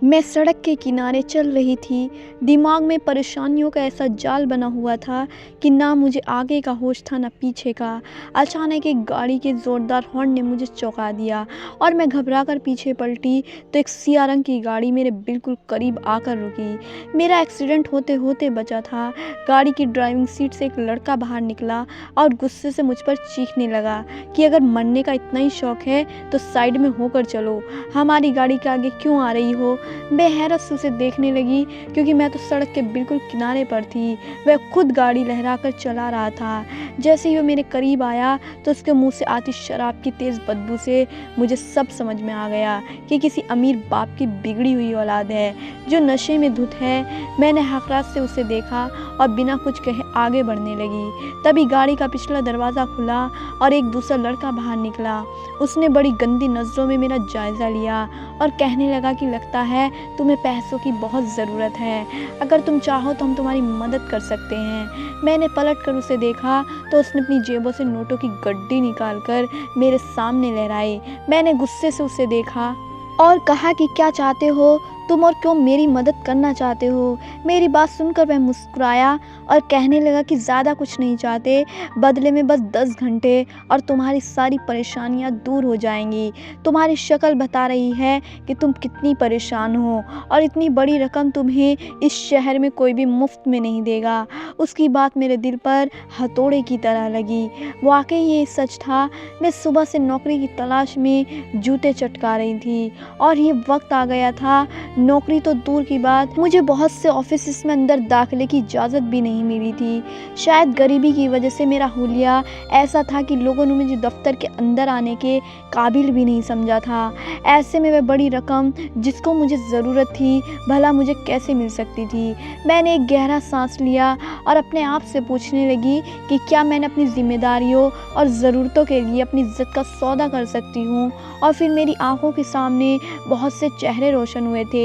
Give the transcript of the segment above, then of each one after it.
मैं सड़क के किनारे चल रही थी। दिमाग में परेशानियों का ऐसा जाल बना हुआ था कि ना मुझे आगे का होश था ना पीछे का। अचानक एक गाड़ी के ज़ोरदार हॉर्न ने मुझे चौंका दिया और मैं घबरा कर पीछे पलटी तो एक सिया रंग की गाड़ी मेरे बिल्कुल करीब आकर रुकी। मेरा एक्सीडेंट होते होते बचा था। गाड़ी की ड्राइविंग सीट से एक लड़का बाहर निकला और गुस्से से मुझ पर चीखने लगा कि अगर मरने का इतना ही शौक है तो साइड में होकर चलो, हमारी गाड़ी के आगे क्यों आ रही हो। मैं हैरत से उसे देखने लगी क्योंकि मैं तो सड़क के बिल्कुल किनारे पर थी। वह खुद गाड़ी लहराकर चला रहा था। जैसे ही वो मेरे करीब आया तो उसके मुंह से आती शराब की तेज़ बदबू से मुझे सब समझ में आ गया कि किसी अमीर बाप की बिगड़ी हुई औलाद है जो नशे में धुत है। मैंने हकरात से उसे देखा और बिना कुछ कहे आगे बढ़ने लगी। तभी गाड़ी का पिछला दरवाज़ा खुला और एक दूसरा लड़का बाहर निकला। उसने बड़ी गंदी नज़रों में मेरा जायज़ा लिया और कहने लगा कि लगता है तुम्हें पैसों की बहुत ज़रूरत है, अगर तुम चाहो तो हम तुम्हारी मदद कर सकते हैं। मैंने पलट कर उसे देखा तो उसने अपनी जेबों से नोटों की गड्डी निकालकर मेरे सामने लहराई। मैंने गुस्से से उसे देखा और कहा कि क्या चाहते हो तुम और क्यों मेरी मदद करना चाहते हो। मेरी बात सुनकर वह मुस्कुराया और कहने लगा कि ज़्यादा कुछ नहीं चाहते, बदले में बस 10 घंटे और तुम्हारी सारी परेशानियां दूर हो जाएंगी। तुम्हारी शक्ल बता रही है कि तुम कितनी परेशान हो और इतनी बड़ी रकम तुम्हें इस शहर में कोई भी मुफ्त में नहीं देगा। उसकी बात मेरे दिल पर हथौड़े की तरह लगी। वाकई ये सच था। मैं सुबह से नौकरी की तलाश में जूते चटका रही थी और ये वक्त आ गया था। नौकरी तो दूर की बात, मुझे बहुत से ऑफिस में अंदर दाखिले की इजाज़त भी नहीं मिली थी। शायद गरीबी की वजह से मेरा हुलिया ऐसा था कि लोगों ने मुझे दफ्तर के अंदर आने के काबिल भी नहीं समझा था। ऐसे में वह बड़ी रकम जिसको मुझे ज़रूरत थी भला मुझे कैसे मिल सकती थी। मैंने एक गहरा सांस लिया और अपने आप से पूछने लगी कि क्या मैंने अपनी जिम्मेदारियों और ज़रूरतों के लिए अपनी इज्जत का सौदा कर सकती हूँ। और फिर मेरी आंखों के सामने बहुत से चेहरे रोशन हुए थे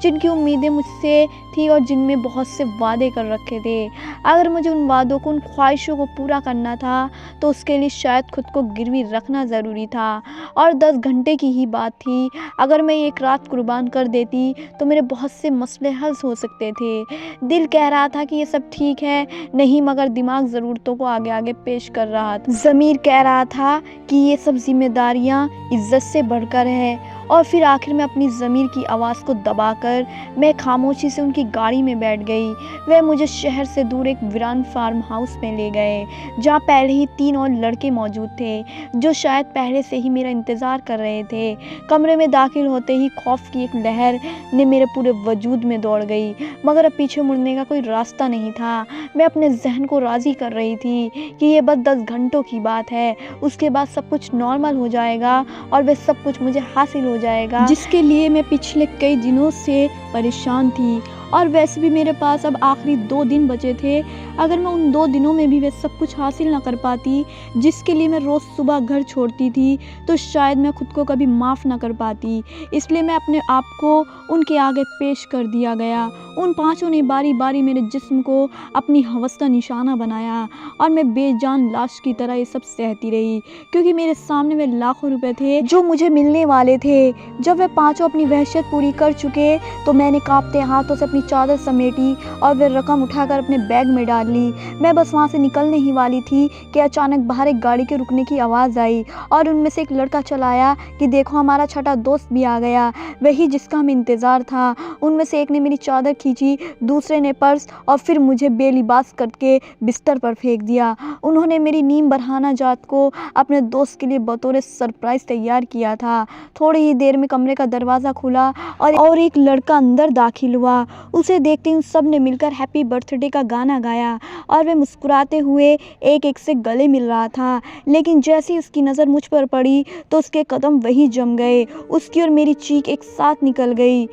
जिनकी उम्मीदें मुझसे थी और जिनमें बहुत से वादे कर रखे थे। अगर मुझे उन वादों को, उन ख्वाहिशों को पूरा करना था तो उसके लिए शायद खुद को गिरवी रखना ज़रूरी था। और 10 घंटे की ही बात थी। अगर मैं एक रात कुर्बान कर देती तो मेरे बहुत से मसले हल हो सकते थे। दिल कह रहा था कि ये सब ठीक है, नहीं, मगर दिमाग ज़रूरतों को आगे आगे पेश कर रहा था। ज़मीर कह रहा था कि ये सब जिम्मेदारियाँ इज्जत से बढ़कर है। और फिर आखिर में अपनी ज़मीर की आवाज़ को दबाकर मैं खामोशी से उनकी गाड़ी में बैठ गई। वह मुझे शहर से दूर एक वीरान फार्म हाउस में ले गए जहाँ पहले ही 3 और लड़के मौजूद थे जो शायद पहले से ही मेरा इंतज़ार कर रहे थे। कमरे में दाखिल होते ही खौफ की एक लहर ने मेरे पूरे वजूद में दौड़ गई, मगर अब पीछे मुड़ने का कोई रास्ता नहीं था। मैं अपने जहन को राज़ी कर रही थी कि ये बस 10 घंटों की बात है, उसके बाद सब कुछ नॉर्मल हो जाएगा और वह सब कुछ मुझे हासिल हो जाएगा जिसके लिए मैं पिछले कई दिनों से परेशान थी। और वैसे भी मेरे पास अब आखिरी 2 दिन बचे थे। अगर मैं उन 2 दिनों में भी वे सब कुछ हासिल ना कर पाती जिसके लिए मैं रोज़ सुबह घर छोड़ती थी तो शायद मैं खुद को कभी माफ़ ना कर पाती। इसलिए मैं अपने आप को उनके आगे पेश कर दिया गया। उन पाँचों ने बारी बारी मेरे जिस्म को अपनी हवस का निशाना बनाया और मैं बेजान लाश की तरह ये सब सहती रही क्योंकि मेरे सामने वे लाखों रुपए थे जो मुझे मिलने वाले थे। जब वे पाँचों अपनी वहशत पूरी कर चुके तो मैंने कांपते हाथों से अपनी चादर समेटी और वे रकम उठाकर अपने बैग में डाल ली। मैं बस वहाँ से निकलने ही वाली थी कि अचानक बाहर एक गाड़ी के रुकने की आवाज़ आई और उनमें से एक लड़का चला आया कि देखो, हमारा छठा दोस्त भी आ गया, वही जिसका हमें इंतज़ार था। उनमें से एक ने मेरी चादर खींची, दूसरे ने पर्स और फिर मुझे बेलिबास करके बिस्तर पर फेंक दिया। उन्होंने मेरी नीम बरहाना जात को अपने दोस्त के लिए बतौर सरप्राइज़ तैयार किया था। थोड़ी ही देर में कमरे का दरवाज़ा खुला और एक लड़का अंदर दाखिल हुआ। उसे देखते ही सब ने मिलकर हैप्पी बर्थडे का गाना गाया और वे मुस्कुराते हुए एक एक से गले मिल रहा था। लेकिन जैसे ही उसकी नज़र मुझ पर पड़ी तो उसके कदम वहीं जम गए। उसकी और मेरी चीख एक साथ निकल गई,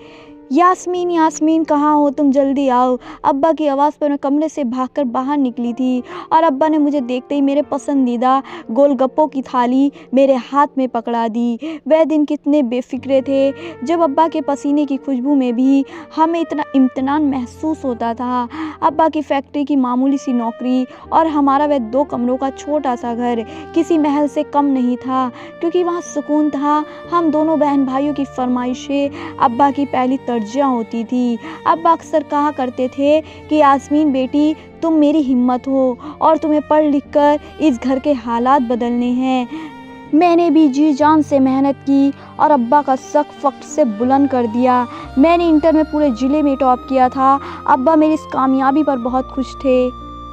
यास्मीन, यास्मीन, कहाँ हो तुम, जल्दी आओ। अब्बा की आवाज़ पर मैं कमरे से भागकर बाहर निकली थी और अब्बा ने मुझे देखते ही मेरे पसंदीदा गोलगप्पों की थाली मेरे हाथ में पकड़ा दी। वह दिन कितने बेफिक्रे थे जब अब्बा के पसीने की खुशबू में भी हमें इतना इम्तिनान महसूस होता था। अब्बा की फैक्ट्री की मामूली सी नौकरी और हमारा वह 2 कमरों का छोटा सा घर किसी महल से कम नहीं था क्योंकि वहाँ सुकून था। हम दोनों बहन भाइयों की फरमाइशें, अब्बा की पहली लज्जा होती थी। अब्बा अक्सर कहा करते थे कि यास्मीन बेटी, तुम मेरी हिम्मत हो और तुम्हें पढ़ लिख कर इस घर के हालात बदलने हैं। मैंने भी जी जान से मेहनत की और अब्बा का सक़्फ़ वक्त से बुलंद कर दिया। मैंने इंटर में पूरे ज़िले में टॉप किया था। अब्बा मेरी इस कामयाबी पर बहुत खुश थे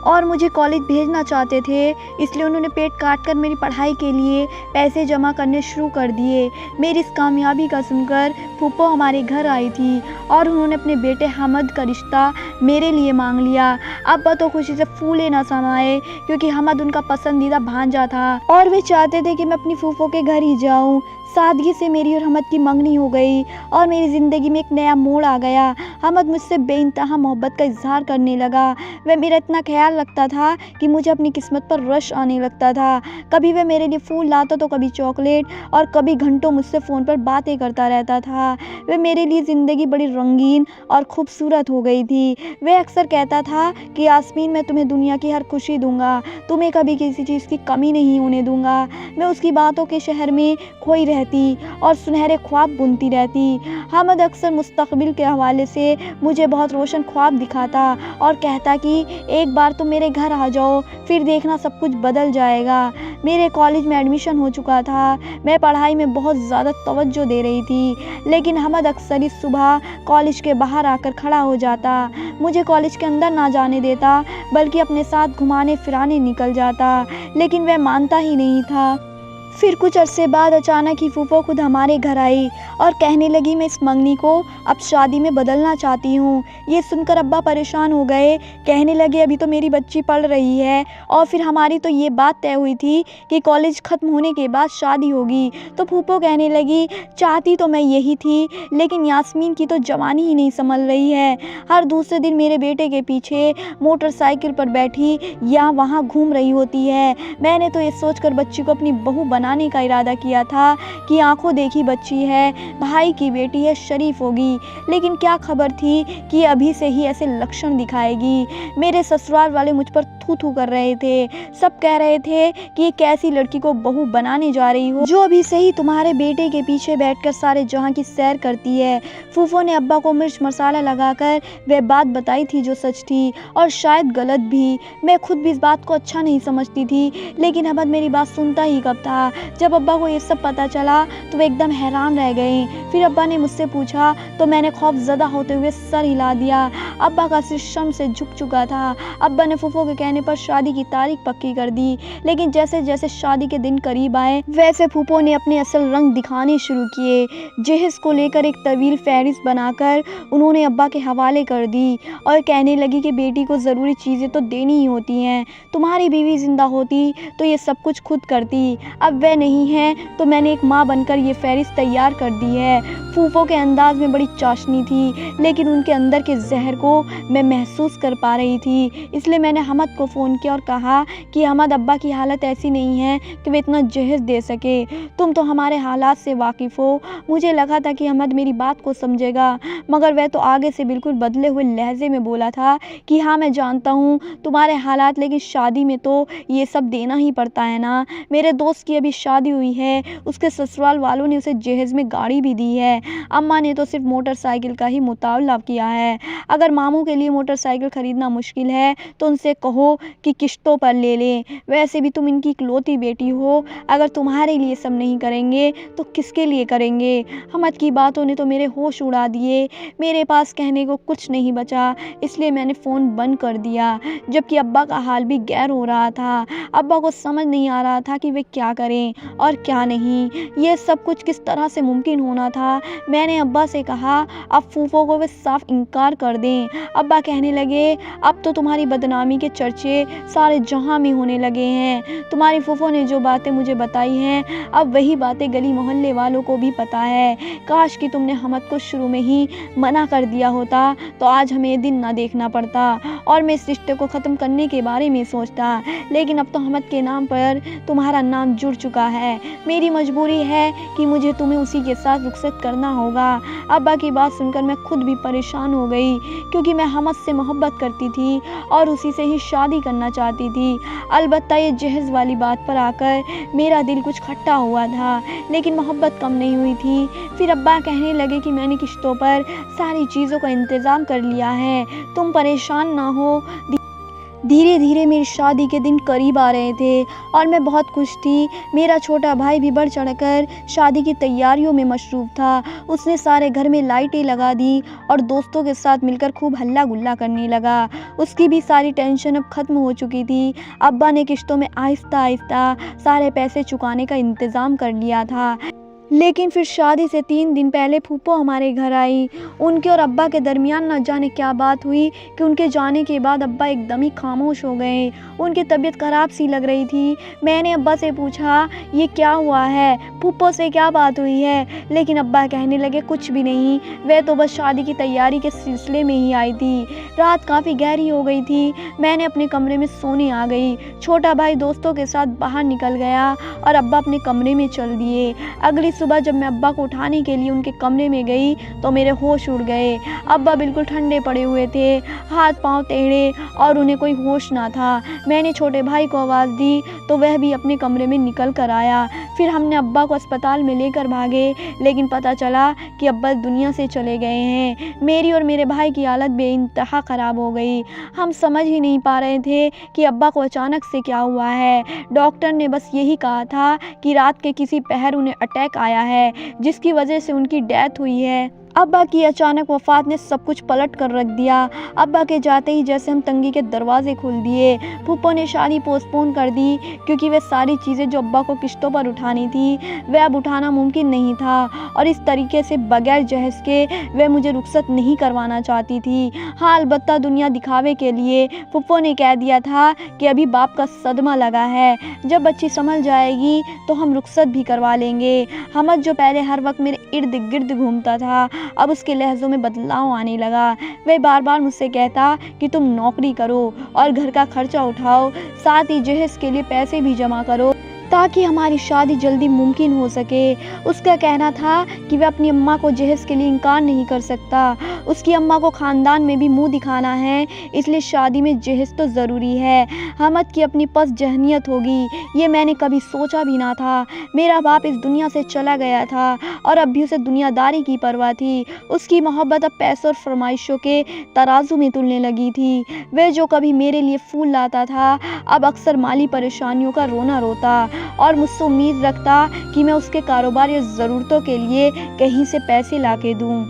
और मुझे कॉलेज भेजना चाहते थे, इसलिए उन्होंने पेट काट कर मेरी पढ़ाई के लिए पैसे जमा करने शुरू कर दिए। मेरी इस कामयाबी का सुनकर फूफो हमारे घर आई थी और उन्होंने अपने बेटे हमद का रिश्ता मेरे लिए मांग लिया। अब्बा तो खुशी से फूले न समाये, क्योंकि हमद उनका पसंदीदा भांजा था और वे चाहते थे कि मैं अपनी फूफो के घर ही जाऊं। सादगी से मेरी और हमद की मंगनी हो गई और मेरी ज़िंदगी में एक नया मोड़ आ गया। हमद मुझसे बेइंतहा मोहब्बत का इजहार करने लगा। वह मेरा इतना ख्याल रखता था कि मुझे अपनी किस्मत पर रश आने लगता था। कभी वह मेरे लिए फूल लाता तो कभी चॉकलेट, और कभी घंटों मुझसे फ़ोन पर बातें करता रहता था। वह मेरे लिए ज़िंदगी बड़ी रंगीन और खूबसूरत हो गई थी। वह अक्सर कहता था कि यास्मीन, मैं तुम्हें दुनिया की हर खुशी दूंगा, तुम्हें कभी किसी चीज़ की कमी नहीं होने दूंगा। मैं उसकी बातों के शहर में खोई रहती और सुनहरे ख्वाब बुनती रहती। हमद अक्सर मुस्तकबिल के हवाले से मुझे बहुत रोशन ख्वाब दिखाता और कहता कि एक बार तुम मेरे घर आ जाओ, फिर देखना सब कुछ बदल जाएगा। मेरे कॉलेज में एडमिशन हो चुका था। मैं पढ़ाई में बहुत ज़्यादा तवज्जो दे रही थी, लेकिन हमद अक्सर इस सुबह कॉलेज के बाहर आकर खड़ा हो जाता। मुझे कॉलेज के अंदर ना जाने देता, बल्कि अपने साथ घुमाने फिराने निकल जाता, लेकिन वह मानता ही नहीं था। फिर कुछ अरसे बाद अचानक ही फूफो खुद हमारे घर आई और कहने लगी, मैं इस मंगनी को अब शादी में बदलना चाहती हूँ। ये सुनकर अब्बा परेशान हो गए। कहने लगे, अभी तो मेरी बच्ची पढ़ रही है और फिर हमारी तो ये बात तय हुई थी कि कॉलेज ख़त्म होने के बाद शादी होगी। तो फूफो कहने लगी, चाहती तो मैं यही थी, लेकिन यास्मीन की तो जवानी ही नहीं संभल रही है। हर दूसरे दिन मेरे बेटे के पीछे मोटरसाइकिल पर बैठी यहाँ वहाँ घूम रही होती है। मैंने तो ये सोचकर बच्ची को अपनी बहू बनाने का इरादा किया था कि आंखों देखी बच्ची है, भाई की बेटी है, शरीफ होगी, लेकिन क्या खबर थी कि अभी से ही ऐसे लक्षण दिखाएगी। मेरे ससुराल वाले मुझ पर थू थू कर रहे थे। सब कह रहे थे कि ये कैसी लड़की को बहू बनाने जा रही हो, जो अभी से ही तुम्हारे बेटे के पीछे बैठकर सारे जहां की सैर करती है। फूफो ने अब्बा को मिर्च मसाला लगाकर वह बात बताई थी जो सच थी और शायद गलत भी। मैं खुद भी इस बात को अच्छा नहीं समझती थी, लेकिन हमद मेरी बात सुनता ही कब था। जब अब्बा को ये सब पता चला तो वे एकदम हैरान रह गए। फिर अब्बा ने मुझसे पूछा तो मैंने खौफज़दा होते हुए सर हिला दिया। अब्बा का सिर शर्म से झुक चुका था। अब्बा ने फूफो के कहने पर शादी की तारीख पक्की कर दी, लेकिन जैसे जैसे शादी के दिन करीब आए, वैसे फूफो ने अपने असल रंग दिखाने शुरू किए। जहेज़ को लेकर एक तवील फहरिस्त बनाकर उन्होंने अब्बा के हवाले कर दी और कहने लगी कि बेटी को ज़रूरी चीज़ें तो देनी ही होती हैं। तुम्हारी बीवी जिंदा होती तो ये सब कुछ खुद करती, अब वह नहीं है तो मैंने एक माँ बनकर ये फहरिस्त तैयार कर दी है। फूफो के अंदाज में बड़ी चाशनी थी, लेकिन उनके अंदर के जहर को मैं महसूस कर पा रही थी। इसलिए मैंने हमद को फ़ोन किया और कहा कि हमद, अब्बा की हालत ऐसी नहीं है कि वे इतना जहेज़ दे सके। तुम तो हमारे हालात से वाकिफ़ हो। मुझे लगा था कि हमद मेरी बात को समझेगा, मगर वह तो आगे से बिल्कुल बदले हुए लहजे में बोला था कि हाँ, मैं जानता हूँ तुम्हारे हालात, लेकिन शादी में तो ये सब देना ही पड़ता है ना। मेरे दोस्त की अभी शादी हुई है, उसके ससुराल वालों ने उसे जहेज़ में गाड़ी भी दी है। अम्मा ने तो सिर्फ मोटरसाइकिल का ही मुतालबा किया है। अगर मामू के लिए मोटरसाइकिल ख़रीदना मुश्किल है तो उनसे कहो कि किश्तों पर ले लें। वैसे भी तुम इनकी इकलौती बेटी हो, अगर तुम्हारे लिए सब नहीं करेंगे तो किसके लिए करेंगे। हमद की बातों ने तो मेरे होश उड़ा दिए। मेरे पास कहने को कुछ नहीं बचा, इसलिए मैंने फ़ोन बंद कर दिया। जबकि अब्बा का हाल भी गैर हो रहा था। अब्बा को समझ नहीं आ रहा था कि वे क्या करें और क्या नहीं। ये सब कुछ किस तरह से मुमकिन होना था। मैंने अब्बा से कहा अब फूफो को वे साफ इनकार कर दें। अब्बा कहने लगे, अब तो तुम्हारी बदनामी के चर्चे सारे जहां में होने लगे हैं। तुम्हारी फूफो ने जो बातें मुझे बताई हैं, अब वही बातें गली मोहल्ले वालों को भी पता है। काश कि तुमने हमद को शुरू में ही मना कर दिया होता तो आज हमें ये दिन ना देखना पड़ता और मैं इस रिश्ते को ख़त्म करने के बारे में सोचता। लेकिन अब तो हमद के नाम पर तुम्हारा नाम जुड़ चुका है। मेरी मजबूरी है कि मुझे तुम्हें उसी के साथ रुखसत करना होगा। अब्बा की बात सुनकर मैं खुद भी परेशान हो गई, क्योंकि मैं हमद से मोहब्बत करती थी और उसी से ही शादी शादी करना चाहती थी। अलबत्ता ये जहेज़ वाली बात पर आकर मेरा दिल कुछ खट्टा हुआ था, लेकिन मोहब्बत कम नहीं हुई थी। फिर अब्बा कहने लगे कि मैंने किश्तों पर सारी चीज़ों का इंतज़ाम कर लिया है, तुम परेशान ना हो। धीरे धीरे मेरी शादी के दिन करीब आ रहे थे और मैं बहुत खुश थी। मेरा छोटा भाई भी बढ़ चढ़कर शादी की तैयारियों में मशरूफ़ था। उसने सारे घर में लाइटें लगा दी और दोस्तों के साथ मिलकर खूब हल्ला गुल्ला करने लगा। उसकी भी सारी टेंशन अब ख़त्म हो चुकी थी। अब्बा ने किश्तों में आहिस्ता आहिस्ता सारे पैसे चुकाने का इंतज़ाम कर लिया था। लेकिन फिर शादी से 3 दिन पहले फूफो हमारे घर आई। उनके और अब्बा के दरमियान न जाने क्या बात हुई कि उनके जाने के बाद अब्बा एकदम ही खामोश हो गए। उनकी तबीयत ख़राब सी लग रही थी। मैंने अब्बा से पूछा, ये क्या हुआ है, फूफो से क्या बात हुई है? लेकिन अब्बा कहने लगे, कुछ भी नहीं, वह तो बस शादी की तैयारी के सिलसिले में ही आई थी। रात काफ़ी गहरी हो गई थी। मैंने अपने कमरे में सोने आ गई। छोटा भाई दोस्तों के साथ बाहर निकल गया और अब्बा अपने कमरे में चल दिए। अगली सुबह जब मैं अब्बा को उठाने के लिए उनके कमरे में गई तो मेरे होश उड़ गए। अब्बा बिल्कुल ठंडे पड़े हुए थे, हाथ पांव टेढ़े और उन्हें कोई होश ना था। मैंने छोटे भाई को आवाज़ दी तो वह भी अपने कमरे में निकल कर आया। फिर हमने अब्बा को अस्पताल में लेकर भागे, लेकिन पता चला कि अब्बा दुनिया से चले गए हैं। मेरी और मेरे भाई की हालत बेइंतहा ख़राब हो गई। हम समझ ही नहीं पा रहे थे कि अब्बा को अचानक से क्या हुआ है। डॉक्टर ने बस यही कहा था कि रात के किसी पहर उन्हें अटैक आया है, जिसकी वजह से उनकी डेथ हुई है। अब्बा की अचानक वफ़ात ने सब कुछ पलट कर रख दिया। अब्बा के जाते ही जैसे हम तंगी के दरवाजे खोल दिए। फूफो ने शादी पोस्टपोन कर दी क्योंकि वह सारी चीज़ें जो अब्बा को किश्तों पर उठानी थी वह अब उठाना मुमकिन नहीं था, और इस तरीके से बगैर जहेज़ के वह मुझे रुखसत नहीं करवाना चाहती थी। हाँ, अलबत्ता दुनिया दिखावे के लिए फूफो ने कह दिया था कि अभी बाप का सदमा लगा है, जब बच्ची संभल जाएगी तो हम रुखसत भी करवा लेंगे। हमद जो पहले हर वक्त मेरे इर्द गिर्द घूमता था, अब उसके लहज़ों में बदलाव आने लगा। वह बार बार मुझसे कहता कि तुम नौकरी करो और घर का खर्चा उठाओ, साथ ही जहेज़ के लिए पैसे भी जमा करो ताकि हमारी शादी जल्दी मुमकिन हो सके। उसका कहना था कि वह अपनी अम्मा को जहेज़ के लिए इनकार नहीं कर सकता। उसकी अम्मा को ख़ानदान में भी मुंह दिखाना है, इसलिए शादी में जहेज़ तो ज़रूरी है। हमद की अपनी पस जहनियत होगी, ये मैंने कभी सोचा भी ना था। मेरा बाप इस दुनिया से चला गया था और अब भी उसे दुनियादारी की परवाह थी। उसकी मोहब्बत अब पैसों और फरमाइशों के तराजू में तुलने लगी थी। वह जो कभी मेरे लिए फूल लाता था, अब अक्सर माली परेशानियों का रोना रोता और मुझसे उम्मीद रखता कि मैं उसके कारोबार या ज़रूरतों के लिए कहीं से पैसे ला के दूँ।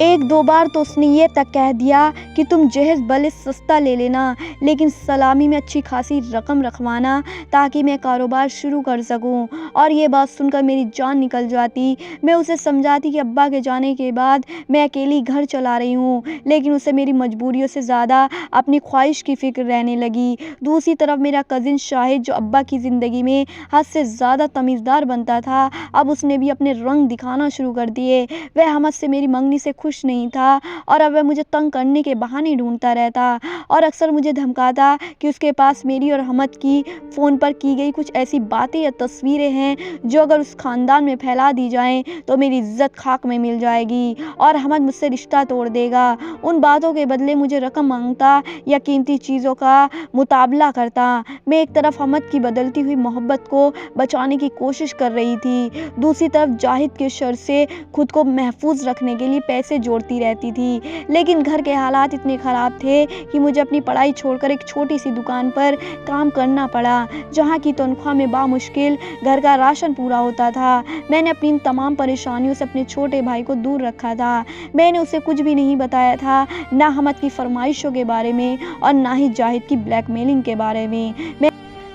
1-2 बार तो उसने ये तक कह दिया कि तुम जहेज़ भले सस्ता ले लेना, लेकिन सलामी में अच्छी खासी रकम रखवाना ताकि मैं कारोबार शुरू कर सकूं। और ये बात सुनकर मेरी जान निकल जाती। मैं उसे समझाती कि अब्बा के जाने के बाद मैं अकेली घर चला रही हूँ, लेकिन उसे मेरी मजबूरियों से ज़्यादा अपनी ख्वाहिश की फ़िक्र रहने लगी। दूसरी तरफ मेरा कज़िन शाहिद, जो अब्बा की ज़िंदगी में हद से ज़्यादा तमीज़दार बनता था, अब उसने भी अपने रंग दिखाना शुरू कर दिए। वह हमद से मेरी मंगनी से खुश नहीं था और अब वह मुझे तंग करने के बहाने ढूंढता रहता और अक्सर मुझे धमकाता कि उसके पास मेरी और हमद की फ़ोन पर की गई कुछ ऐसी बातें या तस्वीरें हैं जो अगर उस ख़ानदान में फैला दी जाएं तो मेरी इज्जत खाक में मिल जाएगी और हमद मुझसे रिश्ता तोड़ देगा। उन बातों के बदले मुझे रकम मांगता या कीमती चीज़ों का मुताबला करता। मैं एक तरफ हमद की बदलती हुई मोहब्बत को बचाने की कोशिश कर रही थी, दूसरी तरफ जाहिद के शर से खुद को महफूज रखने के लिए पैसे जोड़ती रहती थी। लेकिन घर के हालात इतने ख़राब थे कि मुझे अपनी पढ़ाई छोड़कर एक छोटी सी दुकान पर काम करना पड़ा, जहाँ की तनख्वाह में बामुश्किल घर का राशन पूरा होता था। मैंने अपनी इन तमाम परेशानियों से अपने छोटे भाई को दूर रखा था। मैंने उसे कुछ भी नहीं बताया था, ना हमद की फरमाइशों के बारे में और ना ही जाहिद की ब्लैकमेलिंग के बारे में।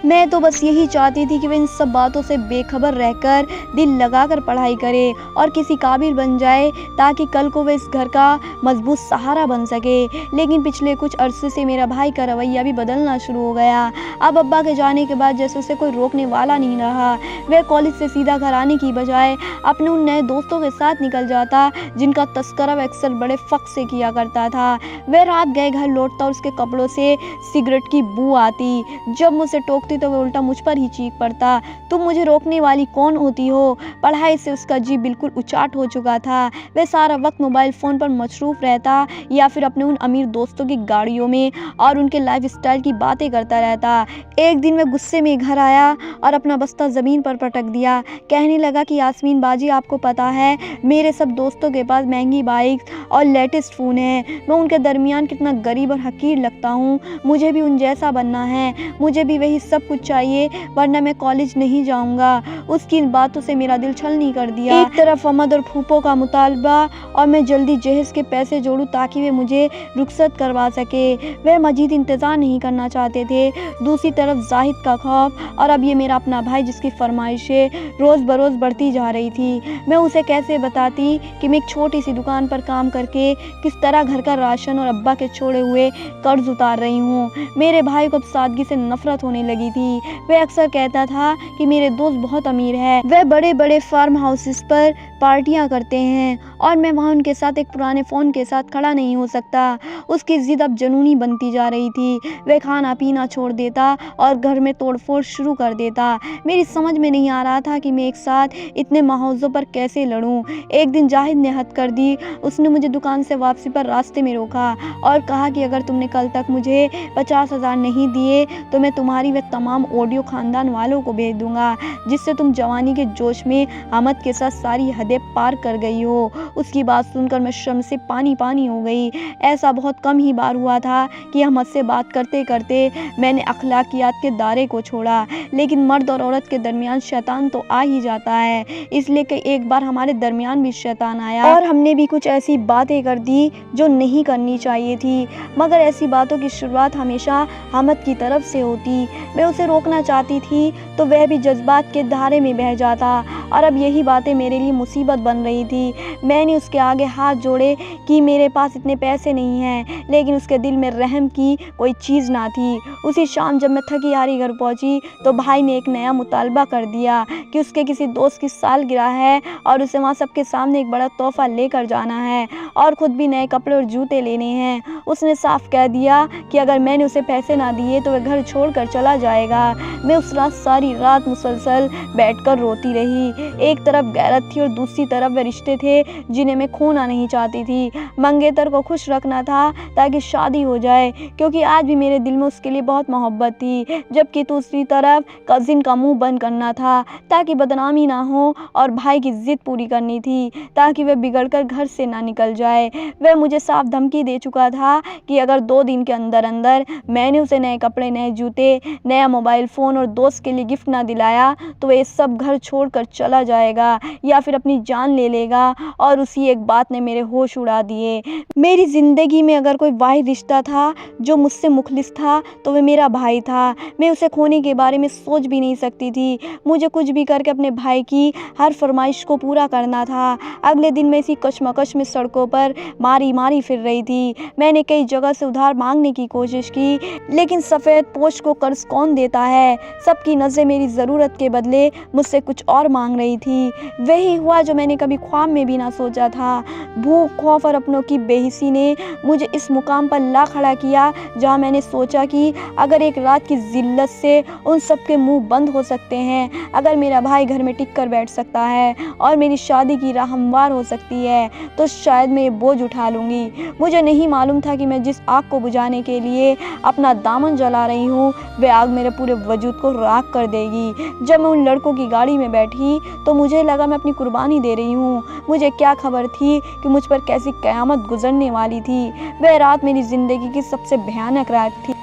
मैं तो बस यही चाहती थी कि वह इन सब बातों से बेखबर रहकर दिल लगाकर पढ़ाई करे और किसी काबिल बन जाए ताकि कल को वह इस घर का मजबूत सहारा बन सके। लेकिन पिछले कुछ अरसे से मेरा भाई का रवैया भी बदलना शुरू हो गया। अब अब्बा के जाने के बाद जैसे उसे कोई रोकने वाला नहीं रहा। वह कॉलेज से सीधा घर आने की बजाय अपने उन नए दोस्तों के साथ निकल जाता जिनका तस्करा वह अक्सर बड़े फ़ख्र से किया करता था। वह रात गए घर लौटता और उसके कपड़ों से सिगरेट की बू आती। जब मुझसे टोकती रोकती तो वह उल्टा मुझ पर ही चीख पड़ता, तुम मुझे रोकने वाली कौन होती हो। पढ़ाई से उसका जी बिल्कुल उचाट हो चुका था। वह सारा वक्त मोबाइल फ़ोन पर मसरूफ़ रहता या फिर अपने उन अमीर दोस्तों की गाड़ियों में और उनके लाइफस्टाइल की बातें करता रहता। एक दिन वह गुस्से में घर आया और अपना बस्ता ज़मीन पर पटक दिया। कहने लगा कि यास्मीन बाजी, आपको पता है मेरे सब दोस्तों के पास महंगी बाइक और लेटेस्ट फ़ोन है, मैं उनके दरमियान कितना गरीब और हकीर लगता हूँ। मुझे भी उन जैसा बनना है, मुझे भी वही सब कुछ चाहिए, वरना मैं कॉलेज नहीं जाऊँगा। उसकी इन बातों से मेरा दिल छलनी कर दिया। एक तरफ अहमद और फूफो का मुतालबा और मैं जल्दी जहेज़ के पैसे जोड़ूं ताकि वे मुझे रुखसत करवा सके। वे मजीद इंतज़ार नहीं करना चाहते थे। दूसरी तरफ जाहिद का खौफ और अब ये मेरा अपना भाई जिसकी फरमाइशें रोज़ बरोज़ बढ़ती जा रही थी। मैं उसे कैसे बताती कि मैं एक छोटी सी दुकान पर काम करके किस तरह घर का राशन और अब्बा के छोड़े हुए कर्ज उतार रही हूँ। मेरे भाई को अब सादगी से नफरत होने लगी थी। वह अक्सर कहता था कि मेरे दोस्त बहुत अमीर है, वह बड़े बड़े फार्म हाउसेस पर पार्टियां करते हैं और मैं वहाँ उनके साथ एक पुराने फ़ोन के साथ खड़ा नहीं हो सकता। उसकी ज़िद अब जुनूनी बनती जा रही थी। वह खाना पीना छोड़ देता और घर में तोड़फोड़ शुरू कर देता। मेरी समझ में नहीं आ रहा था कि मैं एक साथ इतने महावज़ों पर कैसे लड़ूं। एक दिन जाहिद ने हद कर दी। उसने मुझे दुकान से वापसी पर रास्ते में रोका और कहा कि अगर तुमने कल तक मुझे 50,000 नहीं दिए तो मैं तुम्हारी व तमाम ऑडियो ख़ानदान वालों को भेज दूंगा, जिससे तुम जवानी के जोश में अहमद के साथ सारी हदें पार कर गई हो। उसकी बात सुनकर मैं शर्म से पानी पानी हो गई। ऐसा बहुत कम ही बार हुआ था कि अहमद से बात करते करते मैंने अखलाकियात के दायरे को छोड़ा, लेकिन मर्द और औरत के दरमियान शैतान तो आ ही जाता है। इसलिए कि एक बार हमारे दरमियान भी शैतान आया और हमने भी कुछ ऐसी बातें कर दी जो नहीं करनी चाहिए थी। मगर ऐसी बातों की शुरुआत हमेशा अहमद की तरफ से होती। मैं उसे रोकना चाहती थी तो वह भी जज्बात के धारे में बह जाता और अब यही बातें मेरे लिए मुसीबत बन रही थी। मैंने उसके आगे हाथ जोड़े कि मेरे पास इतने पैसे नहीं हैं, लेकिन उसके दिल में रहम की कोई चीज़ ना थी। उसी शाम जब मैं थकी हारी घर पहुंची तो भाई ने एक नया मुतालबा कर दिया कि उसके किसी दोस्त की सालगिरह है और उसे वहाँ सबके सामने एक बड़ा तोहफा लेकर जाना है और ख़ुद भी नए कपड़े और जूते लेने हैं। उसने साफ कह दिया कि अगर मैंने उसे पैसे ना दिए तो वह घर छोड़कर चला जाएगा। मैं उस रात सारी रात मुसलसल बैठकर रोती रही। एक तरफ गैरत थी और दूसरी तरफ वह रिश्ते थे जिन्हें मैं खोना नहीं चाहती थी। मंगेतर को खुश रखना था ताकि शादी हो जाए, क्योंकि आज भी मेरे दिल में उसके लिए बहुत मोहब्बत थी। जबकि दूसरी तरफ कज़िन का मुंह बंद करना था ताकि बदनामी ना हो और भाई की ज़िद पूरी करनी थी ताकि वह बिगड़कर घर से ना निकल जाए। वह मुझे साफ धमकी दे चुका था कि अगर 2 दिन के अंदर अंदर मैंने उसे नए कपड़े, नए जूते, नया मोबाइल फ़ोन और दोस्त के लिए गिफ्ट ना दिलाया तो वह सब घर छोड़कर चला जाएगा या फिर अपनी जान ले लेगा। और उसी एक बात ने मेरे होश उड़ा दिए। मेरी ज़िंदगी में अगर कोई वाहिद रिश्ता था जो मुझसे मुखलिस था तो वह मेरा भाई था। मैं उसे खोने के बारे में सोच भी नहीं सकती थी। मुझे कुछ भी करके अपने भाई की हर फरमाइश को पूरा करना था। अगले दिन मैं इसी कशमकश में सड़कों पर मारी मारी फिर रही थी। मैंने कई जगह से उधार मांगने की कोशिश की, लेकिन सफ़ेद पोश को कर्ज कौन देता है। सबकी नज़रें मेरी ज़रूरत के बदले मुझसे कुछ और मांग रही थी। वही हुआ जो मैंने कभी ख्वाब में भी ना सोचा था। भूख, खौफ और अपनों की बेहिसी ने मुझे इस मुकाम पर ला खड़ा किया जहाँ मैंने सोचा कि अगर एक रात की जिल्लत से उन सब के मुंह बंद हो सकते हैं, अगर मेरा भाई घर में टिक कर बैठ सकता है और मेरी शादी की राह हमवार हो सकती है, तो शायद मैं ये बोझ उठा लूँगी। मुझे नहीं मालूम था कि मैं जिस आग को बुझाने के लिए अपना दामन जला रही हूँ वह आग मेरे पूरे वजूद को राख कर देगी। जब मैं उन लड़कों की गाड़ी में बैठी तो मुझे लगा मैं अपनी कुर्बानी दे रही हूँ। मुझे क्या खबर थी कि मुझ पर कैसी क़यामत गुजरने वाली थी। वह रात मेरी ज़िंदगी की सबसे भयानक रात थी,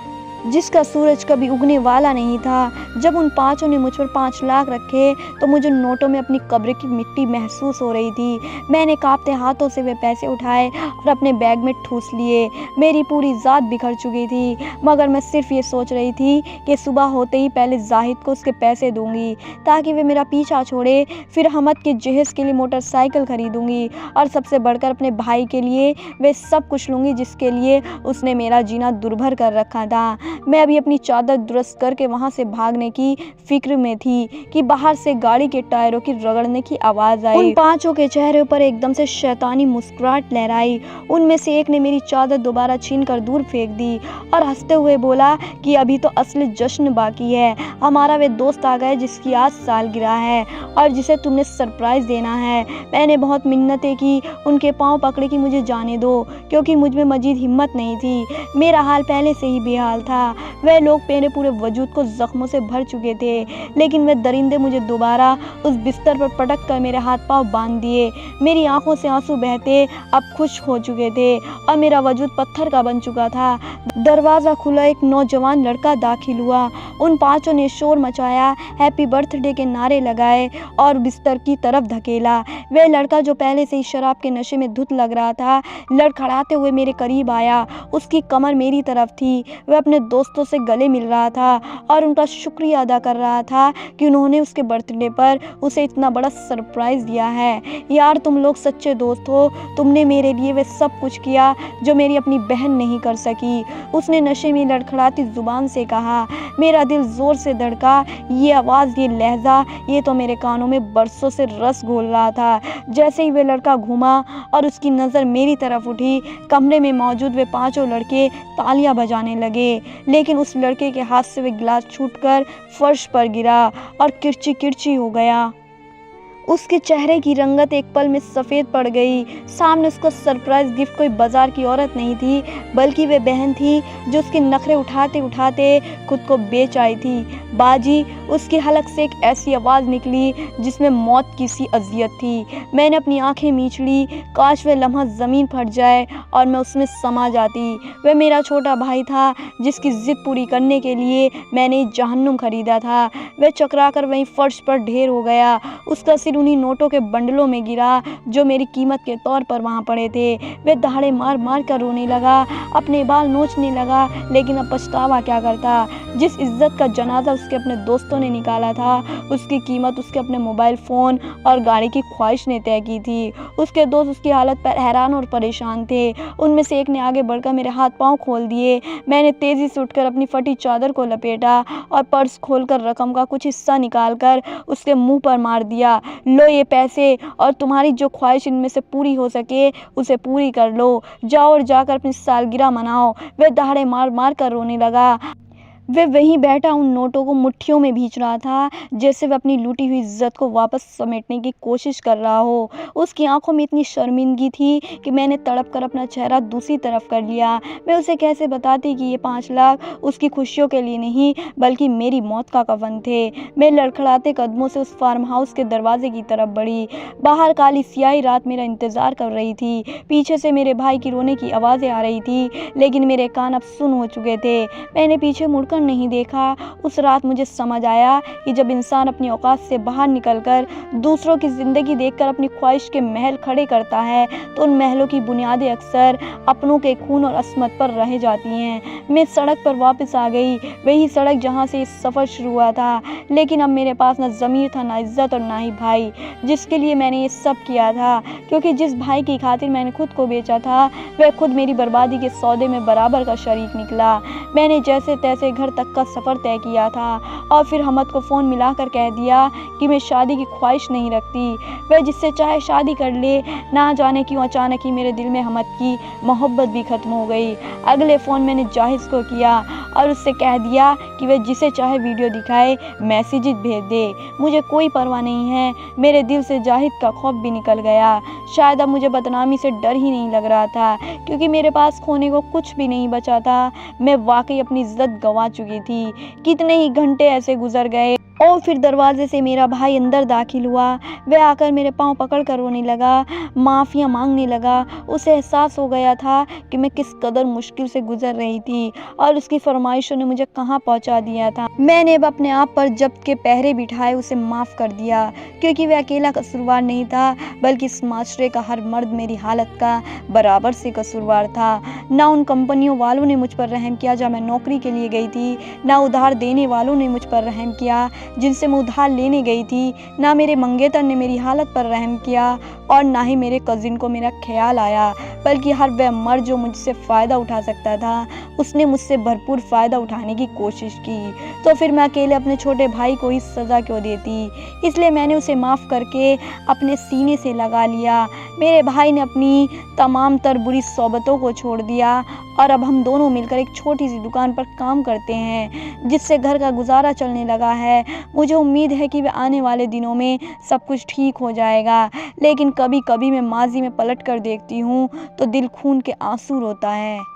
जिसका सूरज कभी उगने वाला नहीं था। जब उन पाँचों ने मुझ पर 5 लाख रखे तो मुझे नोटों में अपनी कब्र की मिट्टी महसूस हो रही थी। मैंने कांपते हाथों से वे पैसे उठाए और अपने बैग में ठूस लिए। मेरी पूरी ज़ात बिखर चुकी थी, मगर मैं सिर्फ ये सोच रही थी कि सुबह होते ही पहले जाहिद को उसके पैसे दूंगी ताकि वे मेरा पीछा छोड़े। फिर अहमद के जहेज़ के लिए मोटरसाइकिल खरीदूंगी और सबसे बढ़कर अपने भाई के लिए वे सब कुछ लूँगी जिसके लिए उसने मेरा जीना दुर्भर कर रखा था। मैं अभी अपनी चादर दुरुस्त करके वहाँ से भागने की फिक्र में थी कि बाहर से गाड़ी के टायरों की रगड़ने की आवाज़ आई। उन पांचों के चेहरे पर एकदम से शैतानी मुस्कुराहट लहराई। उनमें से एक ने मेरी चादर दोबारा छीनकर दूर फेंक दी और हंसते हुए बोला कि अभी तो असली जश्न बाकी है। हमारा वे दोस्त आ गए जिसकी आज सालगिरह है और जिसे तुमने सरप्राइज़ देना है। मैंने बहुत मिन्नतें की, उनके पाँव पकड़े कि मुझे जाने दो, क्योंकि मुझ में मजीद हिम्मत नहीं थी। मेरा हाल पहले से ही बेहाल था। वह लोग मेरे पूरे वजूद को जख्मों से भर चुके थे, लेकिन वे दरिंदे मुझे दोबारा उस बिस्तर पर पटक कर मेरे हाथ पाँव बांध दिए। मेरी आंखों से आंसू बहते अब खुश हो चुके थे और मेरा वजूद पत्थर का बन चुका था। दरवाज़ा खुला, एक नौजवान लड़का दाखिल हुआ। उन पांचों ने शोर मचाया, हैप्पी बर्थडे के नारे लगाए और बिस्तर की तरफ धकेला। वह लड़का जो पहले से ही शराब के नशे में धुत लग रहा था, लड़खड़ाते हुए मेरे करीब आया। उसकी कमर मेरी तरफ थी। वह अपने दोस्तों से गले मिल रहा था और उनका शुक्रिया अदा कर रहा था कि उन्होंने उसके बर्थडे पर उसे इतना बड़ा सरप्राइज़ दिया है। यार, तुम लोग सच्चे दोस्त हो। तुमने मेरे लिए वे सब कुछ किया जो मेरी अपनी बहन नहीं कर सकी। उसने नशे में लड़खड़ाती जुबान से कहा। मेरा दिल ज़ोर से धड़का। ये आवाज़, ये लहजा, ये तो मेरे कानों में बरसों से रस घोल रहा था। जैसे ही वे लड़का घूमा और उसकी नज़र मेरी तरफ उठी, कमरे में मौजूद वे पांचों लड़के तालियां बजाने लगे। लेकिन उस लड़के के हाथ से वे गिलास छूटकर फर्श पर गिरा और किरची किरची हो गया। उसके चेहरे की रंगत एक पल में सफ़ेद पड़ गई। सामने उसका सरप्राइज़ गिफ्ट कोई बाजार की औरत नहीं थी, बल्कि वे बहन थी जो उसके नखरे उठाते उठाते खुद को बेच आई थी। बाजी, उसकी हलक से एक ऐसी आवाज़ निकली जिसमें मौत की सी अजियत थी। मैंने अपनी आंखें मींच ली। काश वह लम्हा ज़मीन फट जाए और मैं उसमें समा जाती। वह मेरा छोटा भाई था जिसकी ज़िद पूरी करने के लिए मैंने जहन्नुम खरीदा था। वह चकराकर वहीं फर्श पर ढेर हो गया। उसका सिर उन्हीं नोटों के बंडलों में गिरा जो मेरी कीमत के तौर पर वहाँ पड़े थे। वह दहाड़े मार मार कर रोने लगा, अपने बाल नोचने लगा, लेकिन अब पछतावा क्या करता। जिस इज्जत का जनाजा उसके अपने दोस्तों ने निकाला था, उसकी कीमत उसके अपने मोबाइल फ़ोन और गाड़ी की ख्वाहिश ने तय की थी। उसके दोस्त उसकी हालत पर हैरान और परेशान थे। उनमें से एक ने आगे बढ़कर मेरे हाथ पाँव खोल दिए। मैंने तेज़ी से उठकर अपनी फटी चादर को लपेटा और पर्स खोलकर रकम का कुछ हिस्सा निकालकर उसके मुंह पर मार दिया। लो ये पैसे, और तुम्हारी जो ख्वाहिश इनमें से पूरी हो सके उसे पूरी कर लो। जाओ और जाकर अपनी सालगिरह मनाओ। वह दहाड़े मार मार कर रोने लगा। वह वहीं बैठा उन नोटों को मुट्ठियों में भींच रहा था, जैसे वह अपनी लूटी हुई इज्जत को वापस समेटने की कोशिश कर रहा हो। उसकी आंखों में इतनी शर्मिंदगी थी कि मैंने तड़प कर अपना चेहरा दूसरी तरफ कर लिया। मैं उसे कैसे बताती कि ये 5 लाख उसकी खुशियों के लिए नहीं, बल्कि मेरी मौत का कफन थे। मैं लड़खड़ाते कदमों से उस फार्म हाउस के दरवाजे की तरफ बढ़ी। बाहर काली स्याही रात मेरा इंतज़ार कर रही थी। पीछे से मेरे भाई की रोने की आवाज़ें आ रही थी, लेकिन मेरे कान अब सुन हो चुके थे। मैंने पीछे मुड़कर नहीं देखा। उस रात मुझे समझ आया कि जब इंसान अपनी औकात से बाहर निकलकर दूसरों की ज़िंदगी देखकर अपनी ख्वाहिश के महल खड़े करता है, तो उन महलों की बुनियादें अक्सर अपनों के खून और अस्मत पर रह जाती हैं। मैं सड़क पर वापस आ गई, वही सड़क जहाँ से इस सफ़र शुरू हुआ था। लेकिन अब मेरे पास न ज़मीर था, ना इज्जत और ना ही भाई, जिसके लिए मैंने ये सब किया था। क्योंकि जिस भाई की खातिर मैंने खुद को बेचा था, वह खुद मेरी बर्बादी के सौदे में बराबर का शरीक निकला। मैंने जैसे तैसे घर तक का सफ़र तय किया था और फिर हमद को फ़ोन मिलाकर कह दिया कि मैं शादी की ख्वाहिश नहीं रखती। वह जिससे चाहे शादी कर ले। ना जाने क्यों अचानक ही मेरे दिल में हमद की मोहब्बत भी ख़त्म हो गई। अगले फ़ोन मैंने जाहिद को किया और उससे कह दिया कि वह जिसे चाहे वीडियो दिखाए, मैसेजेस भेज दे। मुझे कोई परवाह नहीं है। मेरे दिल से जाहिद का खौफ भी निकल गया। शायद अब मुझे बदनामी से डर ही नहीं लग रहा था, क्योंकि मेरे पास खोने को कुछ भी नहीं बचा था। मैं वाकई अपनी इज्जत गंवा चुकी थी। कितने ही घंटे ऐसे गुजर गए और फिर दरवाजे से मेरा भाई अंदर दाखिल हुआ। वह आकर मेरे पाँव पकड़ कर रोने लगा, माफ़िया मांगने लगा। उसे एहसास हो गया था कि मैं किस कदर मुश्किल से गुजर रही थी और उसकी फरमाइशों ने मुझे कहाँ पहुँचा दिया था। मैंने अब अपने आप पर जब्त के पहरे बिठाए उसे माफ़ कर दिया, क्योंकि वह अकेला कसूरवार नहीं था, बल्कि इस माशरे का हर मर्द मेरी हालत का बराबर से कसूरवार था। ना उन कंपनियों वालों ने मुझ पर रहम किया जहाँ मैं नौकरी के लिए गई थी, ना उधार देने वालों ने मुझ पर रहम किया जिनसे मैं उधार लेने गई थी, ना मेरे मंगेतर ने मेरी हालत पर रहम किया और ना ही मेरे कज़िन को मेरा ख्याल आया। बल्कि हर वह मर्द जो मुझसे फ़ायदा उठा सकता था, उसने मुझसे भरपूर फ़ायदा उठाने की कोशिश की। तो फिर मैं अकेले अपने छोटे भाई को ही सज़ा क्यों देती? इसलिए मैंने उसे माफ़ करके अपने सीने से लगा लिया। मेरे भाई ने अपनी तमाम तर बुरी सोबतों को छोड़ दिया और अब हम दोनों मिलकर एक छोटी-सी दुकान पर काम करते हैं, जिससे घर का गुज़ारा चलने लगा है। मुझे उम्मीद है कि आने वाले दिनों में सब कुछ ठीक हो जाएगा, लेकिन कभी-कभी मैं माज़ी में पलट कर देखती हूँ, तो दिल खून के आँसू रोता है।